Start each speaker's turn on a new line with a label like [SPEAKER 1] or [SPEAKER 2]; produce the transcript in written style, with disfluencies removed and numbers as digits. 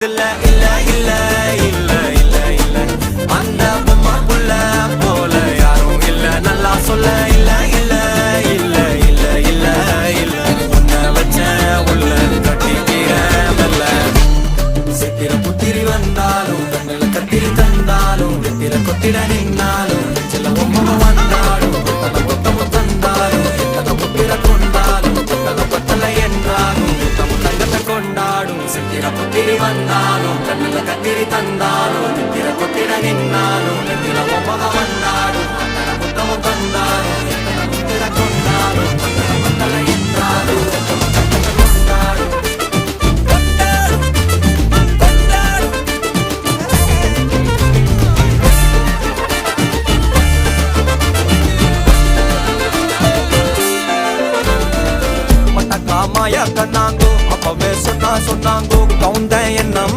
[SPEAKER 1] பக்கத்துல இல்ல இல்ல இல்ல இல்ல இல்ல அந்த பொம்மை புள்ள போல யாரும் இல்ல நல்லா சொல்ல இல்ல இல்ல இல்ல இல்ல இல்ல இல்ல உன்னை வச்ச உள்ள கட்டிக்கிற மெல்ல சித்திர புத்திரி வந்தாலும் கண்ணுல கத்திரி தந்தாலும் வெத்திர கொத்திட நின்னாலும் சில பொம்மை வந்தாலும் கொத்தல கொத்தமும் தந்தாலும் எத்தனை புத்திர கொண்டாலும் கொத்தல கொத்தல என்றாலும் கொத்தமும் தங்கத்தை கொண்டாடும் சித்திர புத்திரி வந்தாலும் கண்ணுல கத்திரி தந்தாலும் வெத்திர கொத்திட நின்னாலும் வெத்திர பொம்மை வந்தாலும் கொத்தல கொத்தமும் தந்தாலும் எத்தனை புத்திர கொண்டாலும் கொத்தல கொத்தல என்றாலும் கொத்தமும் தங்கத்தை கொண்டாடும் மாயா கண்ணாங்கோ அப்பவே சொன்னாங்கோ கவுந்தேன் என்ன